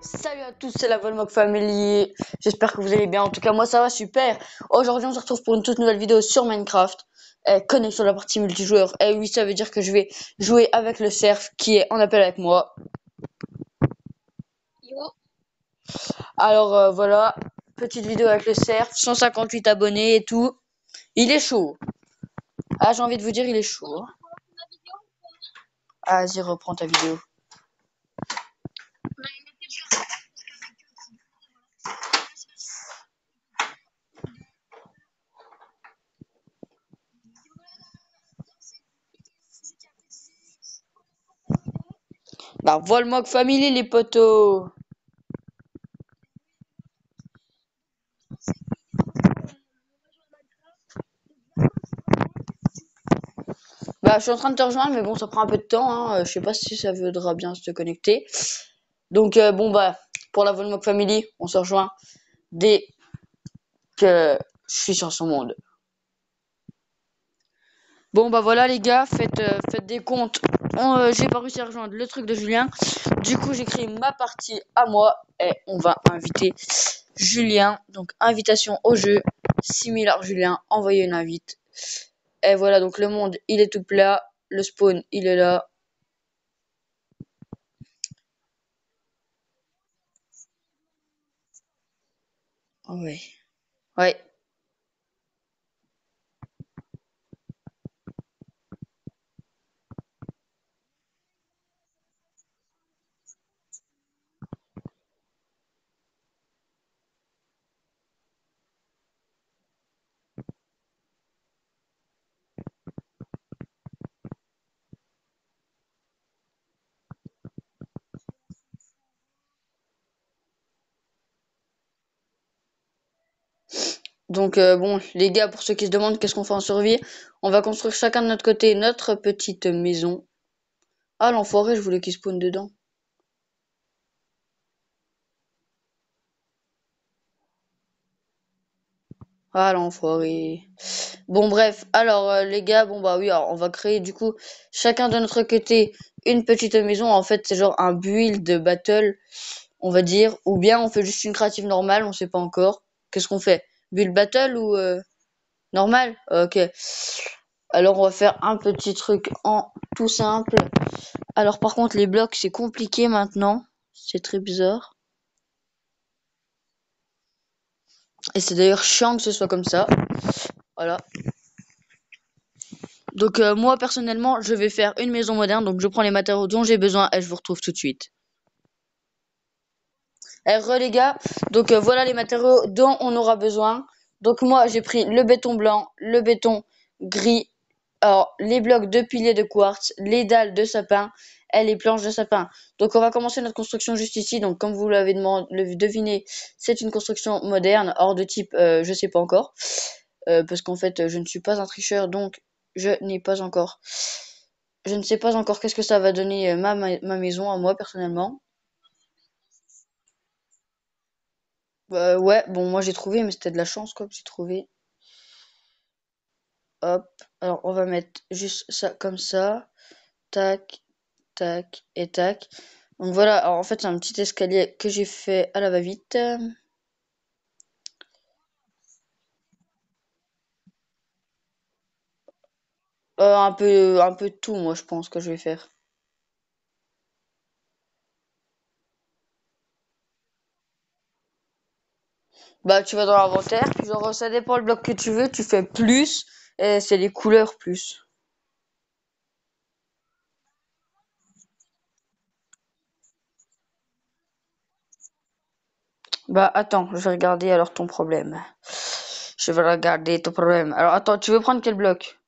Salut à tous, c'est la Volmog Family. J'espère que vous allez bien. En tout cas, moi ça va super. Aujourd'hui, on se retrouve pour une toute nouvelle vidéo sur Minecraft. Connexion sur la partie multijoueur. Et oui, ça veut dire que je vais jouer avec le Cerf qui est en appel avec moi. Yo. Alors voilà, petite vidéo avec le Cerf, 158 abonnés et tout. Il est chaud. Ah, j'ai envie de vous dire, il est chaud. Ah, vas-y, reprends ta vidéo. Bah, Volmog Family, les potos. Bah, je suis en train de te rejoindre, mais bon, ça prend un peu de temps, hein. Je sais pas si ça voudra bien se connecter. Donc, bon, bah, pour la Volmog Family, on se rejoint dès que je suis sur son monde. Bon, bah voilà, les gars, faites des comptes. J'ai pas réussi à rejoindre le truc de Julien. Du coup, j'ai créé ma partie à moi et on va inviter Julien. Donc, invitation au jeu. 6000 Julien, envoyez une invite. Et voilà, donc le monde, il est tout plat. Le spawn, il est là. Ouais. Ouais. Donc bon, les gars, pour ceux qui se demandent qu'est-ce qu'on fait en survie, on va construire chacun de notre côté notre petite maison. Ah, l'enfoiré, je voulais qu'il spawn dedans. Ah, l'enfoiré. Bon, bref, alors les gars, bon bah oui, alors, on va créer du coup chacun de notre côté une petite maison. En fait, c'est genre un build battle, on va dire, ou bien on fait juste une créative normale, on sait pas encore. Qu'est-ce qu'on fait? Build battle ou normal? Ok. Alors on va faire un petit truc en tout simple. Alors par contre les blocs c'est compliqué maintenant. C'est très bizarre. Et c'est d'ailleurs chiant que ce soit comme ça. Voilà. Donc moi personnellement je vais faire une maison moderne. Donc je prends les matériaux dont j'ai besoin et je vous retrouve tout de suite. Les gars, donc voilà les matériaux dont on aura besoin. Donc moi j'ai pris le béton blanc, le béton gris, alors les blocs de piliers de quartz, les dalles de sapin et les planches de sapin. Donc on va commencer notre construction juste ici. Donc comme vous l'avez deviné, c'est une construction moderne, hors de type je sais pas encore. Parce qu'en fait je ne suis pas un tricheur donc je n'ai pas encore. Je ne sais pas encore qu'est-ce que ça va donner ma maison à moi personnellement. Ouais, bon, moi j'ai trouvé, mais c'était de la chance quoi que j'ai trouvé. Hop, alors on va mettre juste ça comme ça. Tac, tac et tac. Donc voilà, alors en fait c'est un petit escalier que j'ai fait à la va-vite. Un peu de tout, moi je pense que je vais faire. Bah tu vas dans l'inventaire, puis genre ça dépend le bloc que tu veux, tu fais plus, et c'est les couleurs plus. Bah attends, je vais regarder alors ton problème. Je vais regarder ton problème. Alors attends, tu veux prendre quel bloc?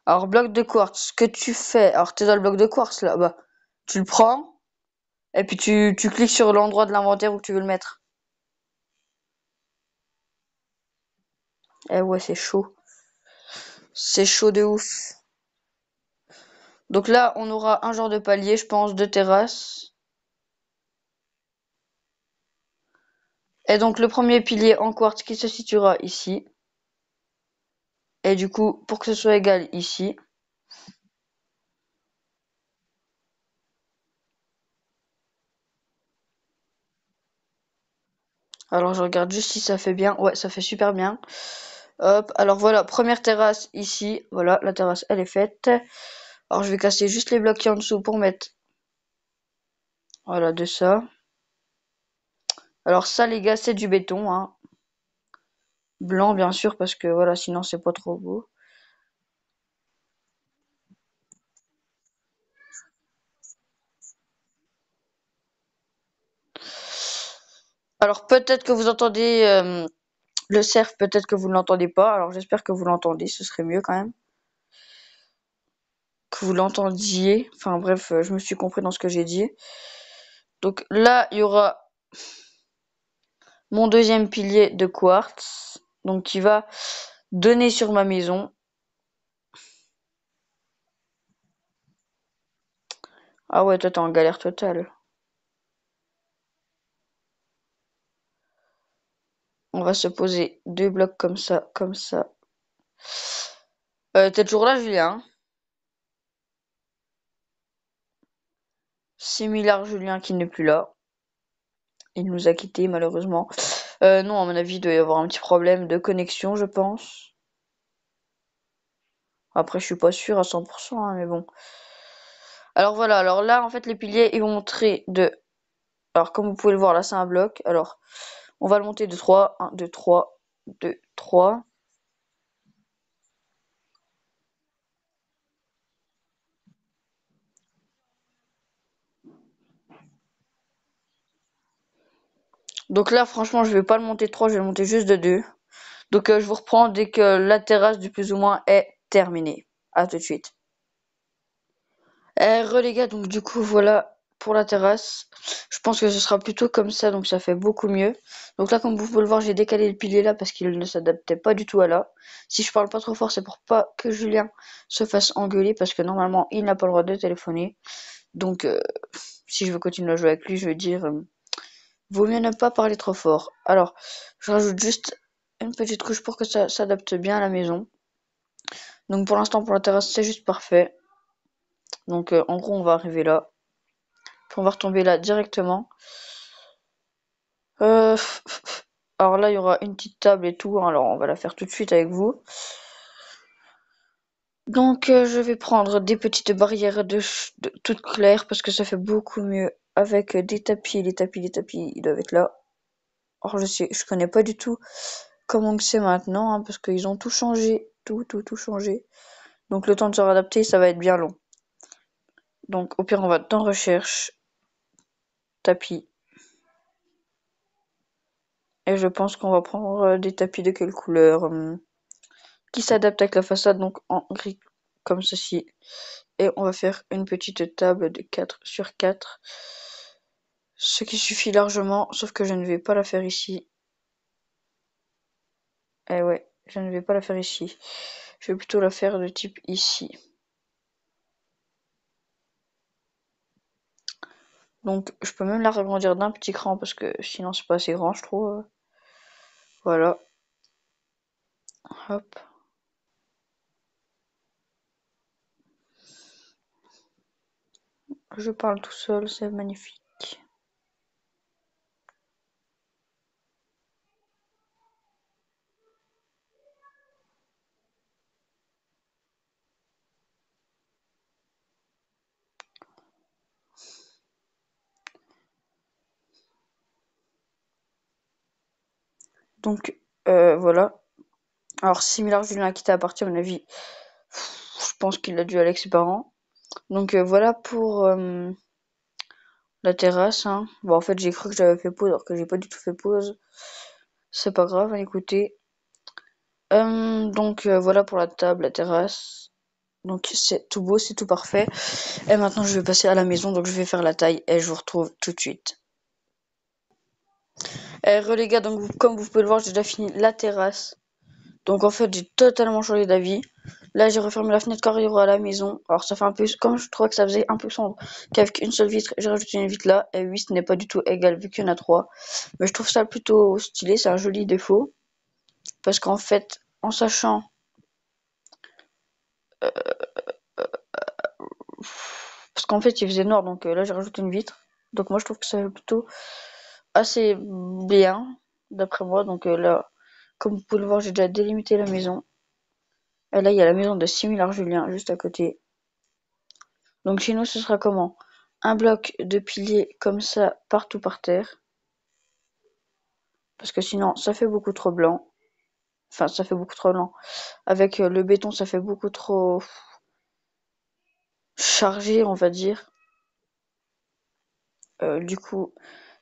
Alors, bloc de quartz, ce que tu fais, alors t'es dans le bloc de quartz là, bah, tu le prends, et puis tu cliques sur l'endroit de l'inventaire où tu veux le mettre. Eh ouais, c'est chaud. C'est chaud de ouf. Donc là, on aura un genre de palier, je pense, de terrasse. Et donc le premier pilier en quartz qui se situera ici. Et du coup, pour que ce soit égal ici. Alors je regarde juste si ça fait bien. Ouais, ça fait super bien. Hop, alors voilà, première terrasse ici. Voilà, la terrasse elle est faite. Alors je vais casser juste les blocs qui en dessous pour mettre, voilà, de ça. Alors ça les gars, c'est du béton, hein. Blanc bien sûr parce que voilà, sinon c'est pas trop beau. Alors peut-être que vous entendez le cerf, peut-être que vous ne l'entendez pas. Alors j'espère que vous l'entendez, ce serait mieux quand même que vous l'entendiez. Enfin bref, je me suis compris dans ce que j'ai dit. Donc là, il y aura mon deuxième pilier de quartz, donc qui va donner sur ma maison. Ah ouais, toi t'es en galère totale. On va se poser deux blocs comme ça, comme ça. T'es toujours là, Julien? Similar Julien qui n'est plus là. Il nous a quittés malheureusement. Non, à mon avis, il doit y avoir un petit problème de connexion, je pense. Après, je suis pas sûre à 100%, hein, mais bon. Alors voilà, alors là, en fait, les piliers, ils vont montrer de... Alors, comme vous pouvez le voir, là, c'est un bloc. Alors, on va le monter de 3. 1, 2, 3, 2, 3. Donc là, franchement, je vais pas le monter de 3, je vais le monter juste de 2. Donc, je vous reprends dès que la terrasse du plus ou moins est terminée. À tout de suite. Les gars, donc du coup voilà pour la terrasse. Je pense que ce sera plutôt comme ça, donc ça fait beaucoup mieux. Donc là, comme vous pouvez le voir, j'ai décalé le pilier là parce qu'il ne s'adaptait pas du tout à là. Si je parle pas trop fort, c'est pour pas que Julien se fasse engueuler parce que normalement il n'a pas le droit de téléphoner. Donc si je veux continuer à jouer avec lui, je veux dire vaut mieux ne pas parler trop fort. Alors, je rajoute juste une petite couche pour que ça s'adapte bien à la maison. Donc pour l'instant pour la terrasse, c'est juste parfait. Donc en gros, on va arriver là. Puis on va retomber là directement. Euh, alors là, il y aura une petite table et tout. Alors on va la faire tout de suite avec vous. Donc je vais prendre des petites barrières de toutes claires parce que ça fait beaucoup mieux avec des tapis. Les tapis, ils doivent être là. Alors je connais pas du tout comment que c'est maintenant hein, parce qu'ils ont tout changé, tout changé. Donc le temps de se réadapter, ça va être bien long. Donc au pire, on va dans recherche, tapis. Et je pense qu'on va prendre des tapis de quelle couleur qui s'adapte avec la façade, donc en gris comme ceci. Et on va faire une petite table de 4 sur 4. Ce qui suffit largement, sauf que je ne vais pas la faire ici. Eh ouais, je ne vais pas la faire ici. Je vais plutôt la faire de type ici. Donc je peux même la agrandir d'un petit cran parce que sinon c'est pas assez grand je trouve. Voilà. Hop. Je parle tout seul, c'est magnifique. Donc voilà. Alors similaire Julien a quitté à partir à mon avis. Je pense qu'il a dû aller avec ses parents. Donc voilà pour la terrasse. Hein. Bon en fait j'ai cru que j'avais fait pause alors que j'ai pas du tout fait pause. C'est pas grave, hein, écoutez. Donc voilà pour la table, la terrasse. Donc c'est tout beau, c'est tout parfait. Et maintenant je vais passer à la maison, donc je vais faire la taille et je vous retrouve tout de suite. Les gars, donc comme vous pouvez le voir, j'ai déjà fini la terrasse. Donc en fait j'ai totalement changé d'avis. Là j'ai refermé la fenêtre car il y aura à la maison. Alors ça fait un peu, comme je trouvais que ça faisait un peu sombre qu'avec une seule vitre, j'ai rajouté une vitre là. Et 8 n'est pas du tout égal vu qu'il y en a 3. Mais je trouve ça plutôt stylé, c'est un joli défaut. Parce qu'en fait, en sachant parce qu'en fait, il faisait noir, donc là, j'ai rajouté une vitre. Donc moi, je trouve que ça fait plutôt assez bien. d'après moi. Donc là, comme vous pouvez le voir, j'ai déjà délimité la maison. Et là, il y a la maison de Similard-Julien juste à côté. Donc chez nous, ce sera comment? Un bloc de piliers comme ça partout par terre. Parce que sinon, ça fait beaucoup trop blanc. Enfin, ça fait beaucoup trop blanc. Avec le béton, ça fait beaucoup trop chargé, on va dire. Du coup,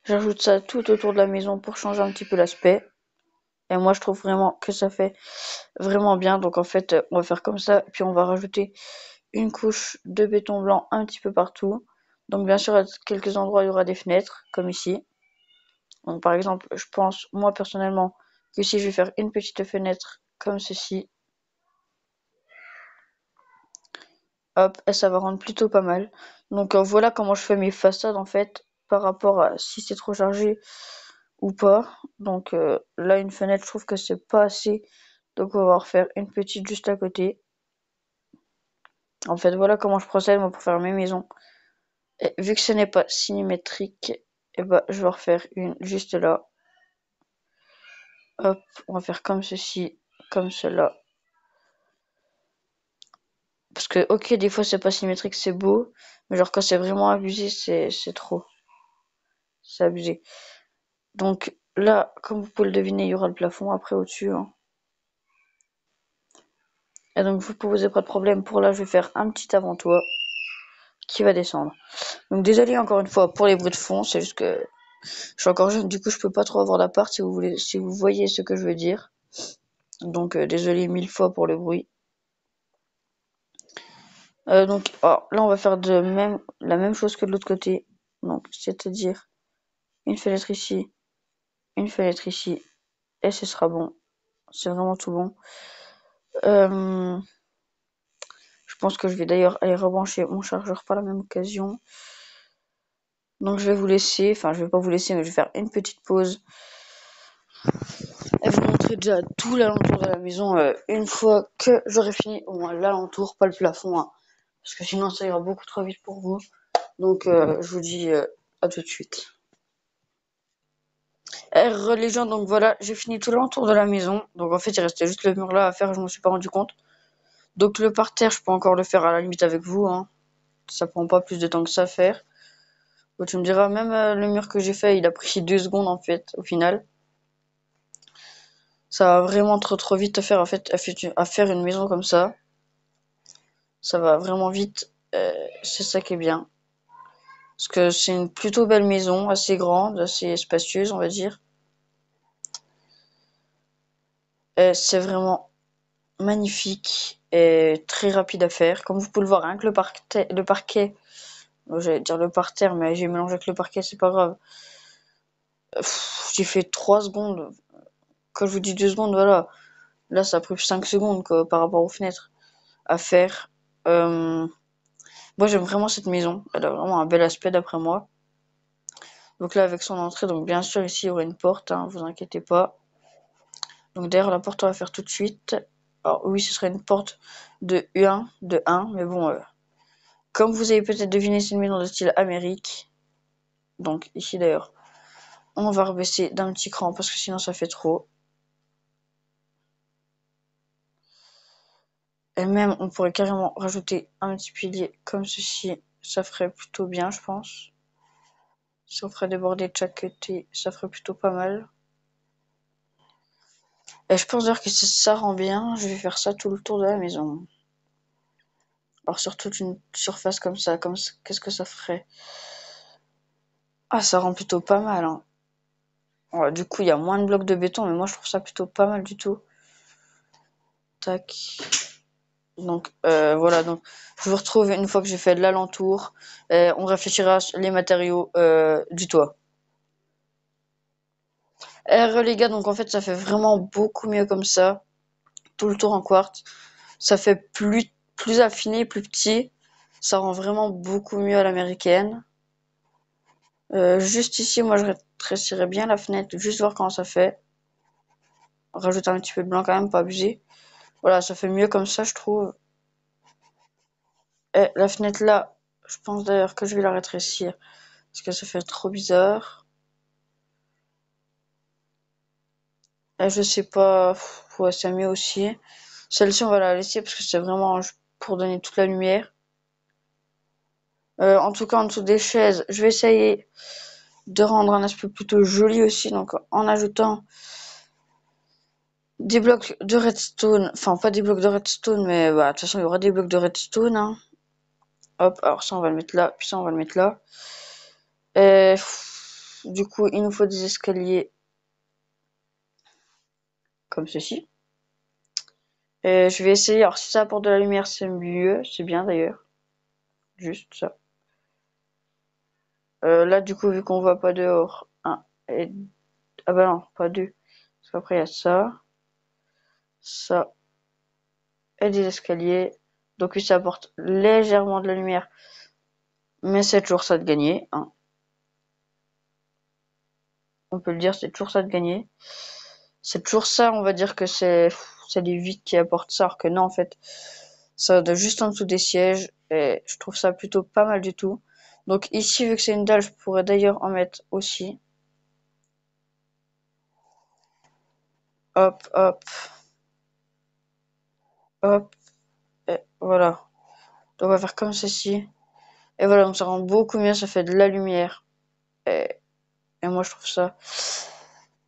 j'ajoute ça tout autour de la maison pour changer un petit peu l'aspect. Et moi, je trouve vraiment que ça fait vraiment bien. Donc en fait, on va faire comme ça. Puis on va rajouter une couche de béton blanc un petit peu partout. Donc bien sûr, à quelques endroits, il y aura des fenêtres, comme ici. Donc par exemple, je pense, moi personnellement, que si je vais faire une petite fenêtre comme ceci, hop, et ça va rendre plutôt pas mal. Donc voilà comment je fais mes façades en fait, par rapport à si c'est trop chargé ou pas. Donc là, une fenêtre, je trouve que c'est pas assez. Donc on va en refaire une petite juste à côté. En fait, voilà comment je procède moi pour faire mes maisons. Et vu que ce n'est pas symétrique, et bah, je vais en refaire une juste là. Hop, on va faire comme ceci, comme cela. Parce que, ok, des fois c'est pas symétrique, c'est beau. Mais genre quand c'est vraiment abusé, c'est trop. C'est abusé. Donc là, comme vous pouvez le deviner, il y aura le plafond après au-dessus. Hein. Et donc vous posez pas de problème. Pour là, je vais faire un petit avant-toit qui va descendre. Donc désolé encore une fois pour les bruits de fond, c'est juste que je suis encore jeune, du coup je peux pas trop avoir d'appart si vous voulez, si vous voyez ce que je veux dire. Donc désolé 1000 fois pour le bruit. Donc là on va faire la même chose que de l'autre côté. Donc c'est-à-dire une fenêtre ici, une fenêtre ici, et ce sera bon. C'est vraiment tout bon. Je pense que je vais d'ailleurs aller rebrancher mon chargeur par la même occasion. Donc je vais vous laisser, enfin je vais pas vous laisser, mais je vais faire une petite pause. Et vous montrer déjà tout l'alentour de la maison une fois que j'aurai fini au moins l'alentour, pas le plafond. Hein, parce que sinon ça ira beaucoup trop vite pour vous. Donc je vous dis à tout de suite. Les gens, donc voilà, j'ai fini tout l'entour de la maison. Donc en fait, il restait juste le mur là à faire, je me suis pas rendu compte. Donc le parterre, je peux encore le faire à la limite avec vous. Hein. Ça prend pas plus de temps que ça à faire. Bon, tu me diras, même le mur que j'ai fait, il a pris 2 secondes en fait, au final. Ça va vraiment trop vite à faire, en fait, à faire une maison comme ça. Ça va vraiment vite. C'est ça qui est bien. Parce que c'est une plutôt belle maison, assez grande, assez spacieuse, on va dire. C'est vraiment magnifique et très rapide à faire. Comme vous pouvez le voir, hein, que le parquet, j'allais dire le parterre, mais j'ai mélangé avec le parquet, c'est pas grave. J'ai fait 3 secondes. Quand je vous dis 2 secondes, voilà. Là, ça a pris 5 secondes quoi, par rapport aux fenêtres à faire. Moi, j'aime vraiment cette maison. Elle a vraiment un bel aspect d'après moi. Donc là, avec son entrée, donc bien sûr, ici, il y aura une porte, hein, vous inquiétez pas. Donc derrière la porte, on va faire tout de suite. Alors oui, ce serait une porte de 1, mais bon, comme vous avez peut-être deviné, c'est une maison de style Amérique. Donc ici d'ailleurs, on va rebaisser d'un petit cran parce que sinon ça fait trop. Et même, on pourrait carrément rajouter un petit pilier comme ceci. Ça ferait plutôt bien, je pense. Si on ferait déborder de chaque côté, ça ferait plutôt pas mal. Et je pense d'ailleurs que si ça rend bien, je vais faire ça tout le tour de la maison. Alors sur toute une surface comme ça, qu'est-ce que ça ferait? Ah, ça rend plutôt pas mal, hein. Ouais, du coup, il y a moins de blocs de béton, mais moi je trouve ça plutôt pas mal du tout. Tac. Donc voilà, donc je vous retrouve une fois que j'ai fait l'alentour. On réfléchira sur les matériaux du toit. Les gars, donc en fait ça fait vraiment beaucoup mieux comme ça. Tout le tour en quartz. Ça fait plus affiné, plus petit. Ça rend vraiment beaucoup mieux à l'américaine. Juste ici, moi je rétrécirais bien la fenêtre, juste voir comment ça fait. Rajouter un petit peu de blanc quand même, pas abuser. Voilà, ça fait mieux comme ça, je trouve. Et la fenêtre là, je pense d'ailleurs que je vais la rétrécir. Parce que ça fait trop bizarre. Je sais pas. Ouais, c'est mieux aussi. Celle-ci, on va la laisser parce que c'est vraiment pour donner toute la lumière. En tout cas, en dessous des chaises, je vais essayer de rendre un aspect plutôt joli aussi. Donc, en ajoutant des blocs de redstone. Enfin, pas des blocs de redstone, mais bah, de toute façon, il y aura des blocs de redstone. Hein. Hop, alors ça, on va le mettre là. Puis ça, on va le mettre là. Et, du coup, il nous faut des escaliers comme ceci. Et je vais essayer. Alors, si ça apporte de la lumière, c'est mieux. C'est bien d'ailleurs. Juste ça. Là, du coup, vu qu'on voit pas dehors, un et... ah bah non, pas deux. Parce qu'après, il y a ça, et des escaliers. Donc oui, ça apporte légèrement de la lumière, mais c'est toujours ça de gagner. Hein. On peut le dire, c'est toujours ça de gagner. C'est toujours ça, on va dire que c'est les vitres qui apportent ça, alors que non, en fait, ça va juste en dessous des sièges, et je trouve ça plutôt pas mal du tout. Donc ici, vu que c'est une dalle, je pourrais d'ailleurs en mettre aussi. Hop, hop, hop, et voilà. Donc on va faire comme ceci. Et voilà, donc ça rend beaucoup mieux, ça fait de la lumière. Et, et moi, je trouve ça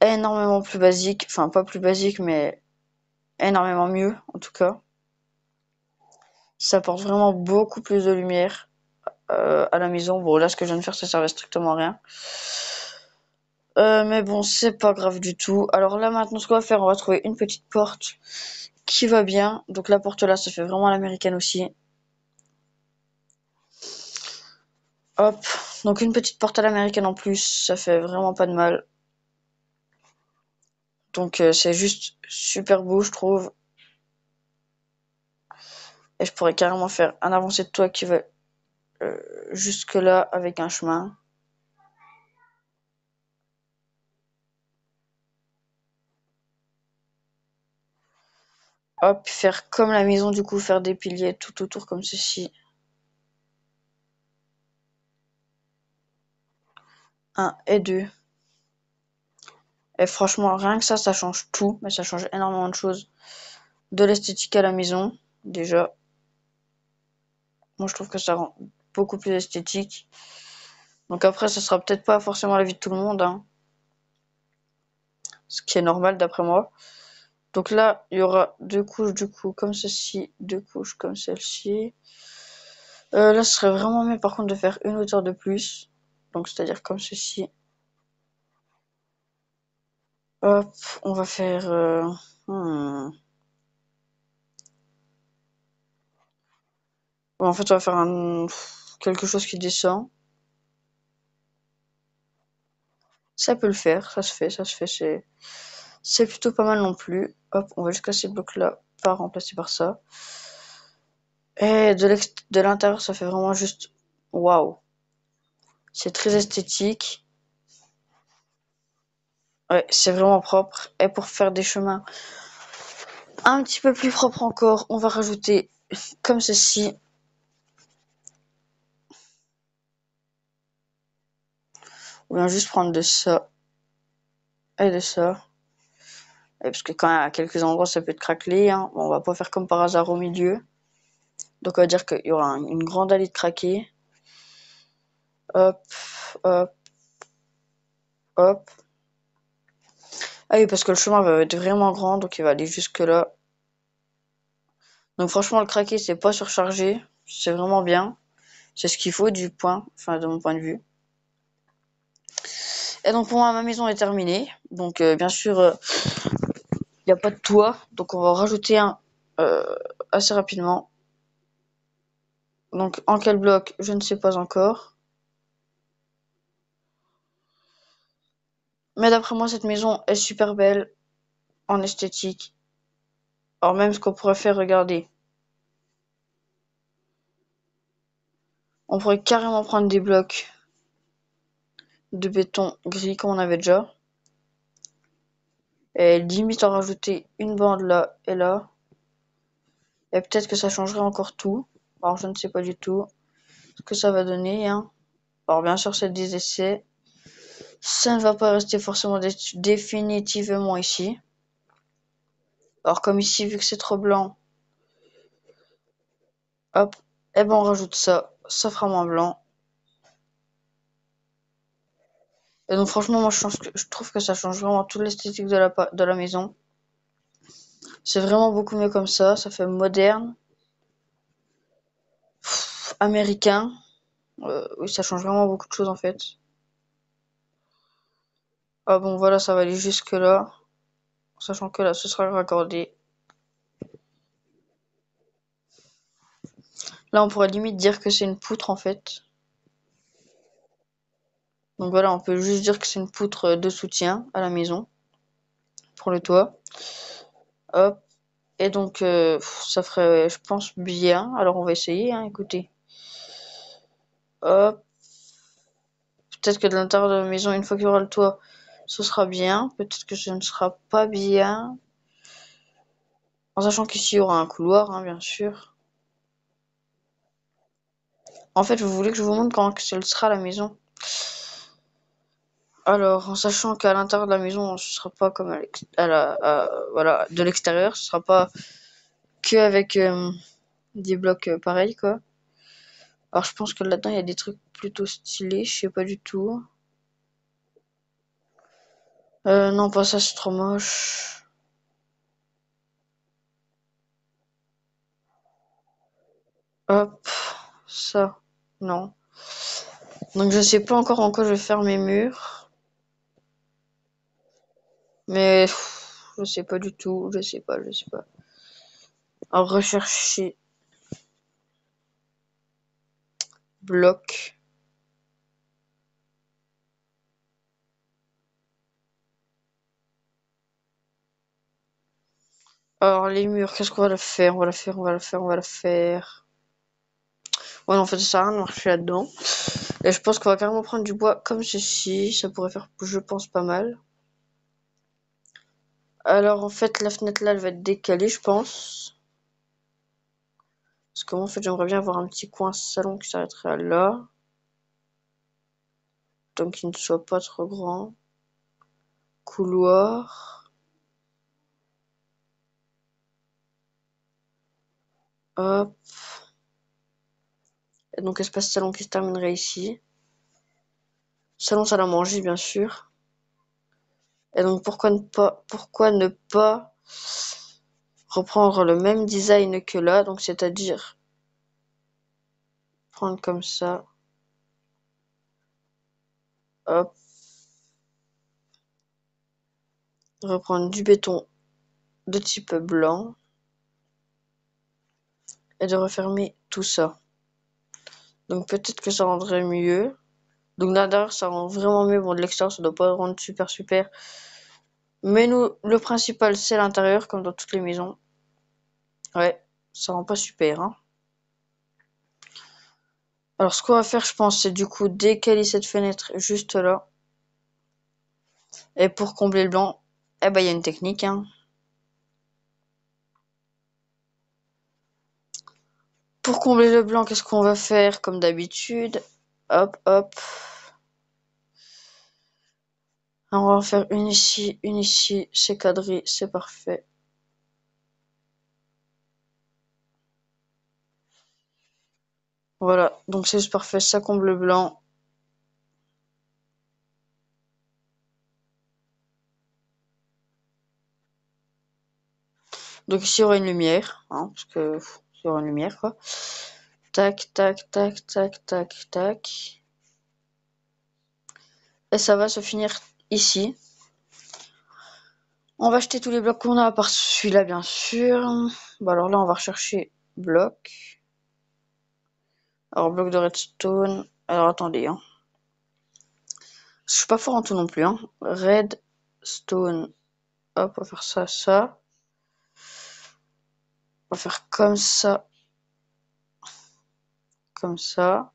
énormément plus basique. Enfin, pas plus basique, mais énormément mieux, en tout cas. Ça apporte vraiment beaucoup plus de lumière à la maison. Bon, là, ce que je viens de faire, ça servait strictement à rien. Mais bon, c'est pas grave du tout. Alors là, maintenant, ce qu'on va faire, on va trouver une petite porte qui va bien. Donc la porte là, ça fait vraiment l'américaine aussi. Hop. Donc une petite porte à l'américaine en plus, ça fait vraiment pas de mal. Donc c'est juste super beau, je trouve. Et je pourrais carrément faire un avancé de toit qui va jusque là avec un chemin. Hop, faire comme la maison du coup, faire des piliers tout autour comme ceci. Un et deux. Et franchement, rien que ça change tout. Mais ça change énormément de choses. De l'esthétique à la maison, déjà. Moi, je trouve que ça rend beaucoup plus esthétique. Donc après, ça sera peut-être pas forcément l'avis de tout le monde. Hein. Ce qui est normal d'après moi. Donc là, il y aura deux couches du coup comme ceci, deux couches comme celle-ci. Là, ce serait vraiment mieux par contre de faire une hauteur de plus. Donc c'est-à-dire comme ceci. Hop, on va faire... En fait, on va faire quelque chose qui descend. Ça peut le faire, ça se fait, c'est plutôt pas mal non plus. Hop, on va juste casser ce bloc-là, pas remplacer par ça. Et de l'intérieur, ça fait vraiment juste waouh. C'est très esthétique. Ouais, c'est vraiment propre. Et pour faire des chemins un petit peu plus propres encore, on va rajouter comme ceci. On vient juste prendre de ça et de ça. Et parce que quand à quelques endroits, ça peut être craquelé. Hein. Bon, on va pas faire comme par hasard au milieu. Donc on va dire qu'il y aura une grande allée de craquer. Hop, hop, hop. Ah oui, parce que le chemin va être vraiment grand, donc il va aller jusque là. Donc franchement, le craquer, c'est pas surchargé. C'est vraiment bien. C'est ce qu'il faut du point, enfin de mon point de vue. Et donc pour moi, ma maison est terminée. Donc bien sûr, il n'y a pas de toit. Donc on va en rajouter un assez rapidement. Donc en quel bloc, je ne sais pas encore. Mais d'après moi, cette maison est super belle en esthétique. Alors même ce qu'on pourrait faire, regarder. On pourrait carrément prendre des blocs de béton gris comme on avait déjà. Et limite en rajouter une bande là et là. Et peut-être que ça changerait encore tout. Alors je ne sais pas du tout ce que ça va donner. Hein. Alors bien sûr c'est des essais. Ça ne va pas rester forcément définitivement ici. Alors comme ici, vu que c'est trop blanc, hop, et ben on rajoute ça. Ça fera moins blanc. Et donc franchement, moi je trouve que ça change vraiment toute l'esthétique de la maison. C'est vraiment beaucoup mieux comme ça fait moderne, américain. Oui, ça change vraiment beaucoup de choses en fait. Ah bon, voilà, ça va aller jusque là. Sachant que là, ce sera raccordé. Là, on pourrait limite dire que c'est une poutre en fait. Donc voilà, on peut juste dire que c'est une poutre de soutien à la maison pour le toit. Hop. Et donc, ça ferait, je pense, bien. Alors, on va essayer, hein, écoutez. Hop. Peut-être que de l'intérieur de la maison, une fois qu'il y aura le toit, ce sera bien. Peut-être que ce ne sera pas bien. En sachant qu'ici, il y aura un couloir, hein, bien sûr. En fait, vous voulez que je vous montre comment elle sera la maison? Alors, en sachant qu'à l'intérieur de la maison, ce sera pas comme voilà, de l'extérieur, ce sera pas que avec des blocs pareils, quoi. Alors, je pense que là-dedans, il y a des trucs plutôt stylés, je sais pas du tout. Non, pas ça, c'est trop moche. Hop, ça, non. Donc, je sais pas encore en quoi je vais faire mes murs, mais je sais pas du tout, je sais pas, je sais pas. Alors, rechercher bloc. Alors, les murs, qu'est-ce qu'on va la faire? On va la faire, on va la faire, on va la faire. Ouais, non, en fait, ça sert à rien de marcher là-dedans. Et je pense qu'on va carrément prendre du bois comme ceci. Ça pourrait faire, je pense, pas mal. Alors, en fait, la fenêtre là, elle va être décalée, je pense. Parce que moi, en fait, j'aimerais bien avoir un petit coin salon qui s'arrêterait à là. Donc, qu'il ne soit pas trop grand. Couloir. Hop. Et donc, espace salon qui se terminerait ici. Salon, salle à manger, bien sûr. Et donc, pourquoi ne pas reprendre le même design que là, donc c'est-à-dire prendre comme ça, hop, reprendre du béton de type blanc et de refermer tout ça. Donc peut-être que ça rendrait mieux. Donc l'intérieur ça rend vraiment mieux, bon de l'extérieur ça doit pas rendre super super. Mais nous, le principal c'est l'intérieur comme dans toutes les maisons. Ouais, ça rend pas super, hein. Alors ce qu'on va faire je pense c'est du coup décaler cette fenêtre juste là. Et pour combler le blanc, eh ben il y a une technique, hein. Pour combler le blanc, qu'est-ce qu'on va faire comme d'habitude? Hop, hop. Alors, on va en faire une ici, c'est cadré, c'est parfait. Voilà, donc c'est juste parfait, ça comble le blanc. Donc ici, il y aura une lumière, hein, parce que il y aura une lumière, quoi. Tac, tac, tac, tac, tac, tac. Et ça va se finir ici. On va jeter tous les blocs qu'on a, à part celui-là, bien sûr. Bon, alors là, on va rechercher bloc. Alors, bloc de redstone. Alors, attendez, hein. Je suis pas fort en tout non plus, hein. Redstone. Hop, on va faire ça, ça. On va faire comme ça. Comme ça.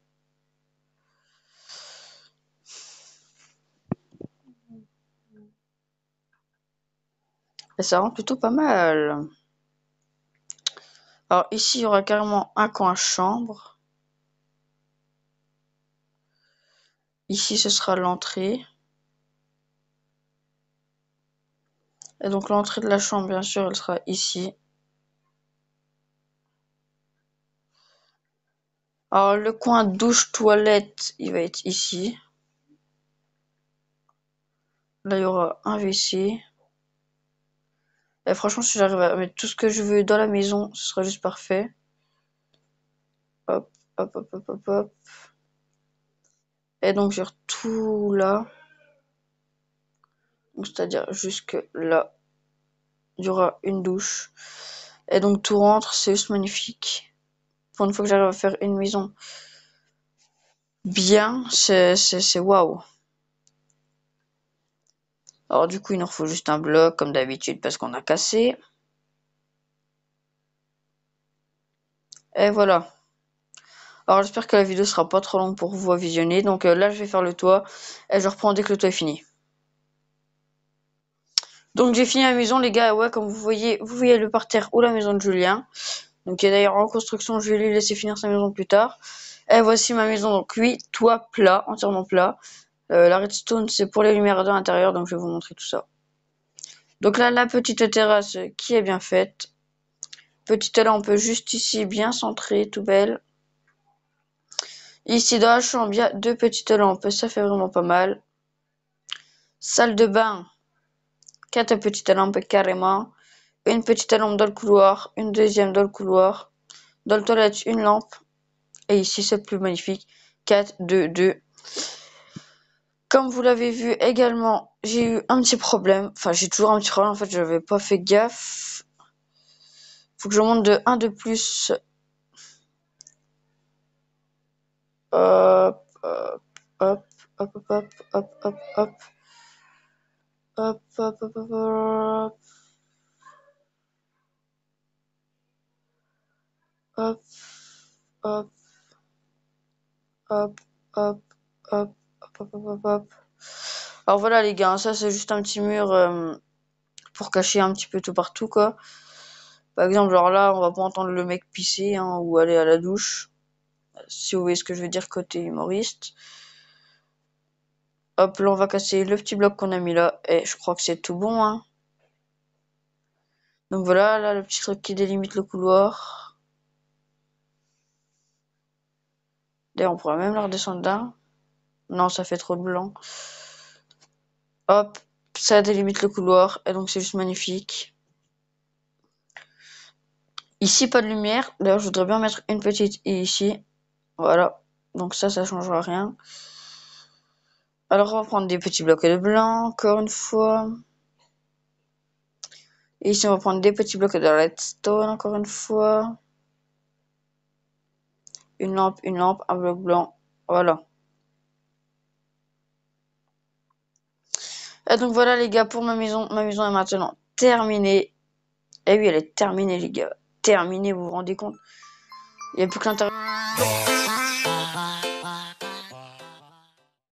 Et ça rend plutôt pas mal. Alors ici, il y aura carrément un coin chambre. Ici, ce sera l'entrée. Et donc l'entrée de la chambre, bien sûr, elle sera ici. Alors le coin douche-toilette, il va être ici. Là, il y aura un WC. Et franchement, si j'arrive à mettre tout ce que je veux dans la maison, ce sera juste parfait. Hop, hop, hop, hop, hop, hop. Et donc sur tout là, c'est-à-dire jusque là, il y aura une douche. Et donc tout rentre, c'est juste magnifique. Pour une fois que j'arrive à faire une maison bien, c'est waouh. Alors du coup, il nous faut juste un bloc comme d'habitude parce qu'on a cassé. Et voilà. Alors j'espère que la vidéo sera pas trop longue pour vous à visionner. Donc là, je vais faire le toit et je reprends dès que le toit est fini. Donc j'ai fini la maison, les gars. Ouais, comme vous voyez le parterre ou la maison de Julien. Donc il est d'ailleurs en construction. Je vais lui laisser finir sa maison plus tard. Et voici ma maison. Donc oui, toit plat, entièrement plat. La redstone, c'est pour les lumières de l'intérieur. Donc je vais vous montrer tout ça. Donc là, la petite terrasse qui est bien faite. Petite lampe juste ici, bien centrée, tout belle. Ici dans la chambre, il y a 2 petites lampes, ça fait vraiment pas mal. Salle de bain, 4 petites lampes carrément. Une petite lampe dans le couloir, une deuxième dans le couloir. Dans le toilette, une lampe. Et ici, c'est plus magnifique. 4, 2, 2. Comme vous l'avez vu également, j'ai eu un petit problème. Enfin, j'ai toujours un petit problème. En fait, je n'avais pas fait gaffe. Faut que je monte de 1 de plus. Hop, hop, hop, hop, hop, hop, hop, hop. Hop, hop, hop, hop, hop. Hop, hop, hop, hop, hop, hop, hop, hop, hop. Alors voilà les gars, ça c'est juste un petit mur pour cacher un petit peu tout partout quoi. Par exemple, genre là, on va pas entendre le mec pisser hein, ou aller à la douche. Si vous voyez ce que je veux dire côté humoriste. Hop, là on va casser le petit bloc qu'on a mis là. Et je crois que c'est tout bon hein. Donc voilà, là le petit truc qui délimite le couloir. D'ailleurs, on pourrait même le redescendre d'un. Non, ça fait trop de blanc. Hop, ça délimite le couloir et donc c'est juste magnifique. Ici, pas de lumière. D'ailleurs, je voudrais bien mettre une petite ici. Voilà. Donc ça changera rien. Alors, on va prendre des petits blocs de blanc, encore une fois. Et ici, on va prendre des petits blocs de redstone, encore une fois. Une lampe, un bloc blanc. Voilà. Et donc voilà les gars pour ma maison. Ma maison est maintenant terminée. Et oui, elle est terminée les gars. Terminée, vous vous rendez compte? Il n'y a plus que l'intérieur.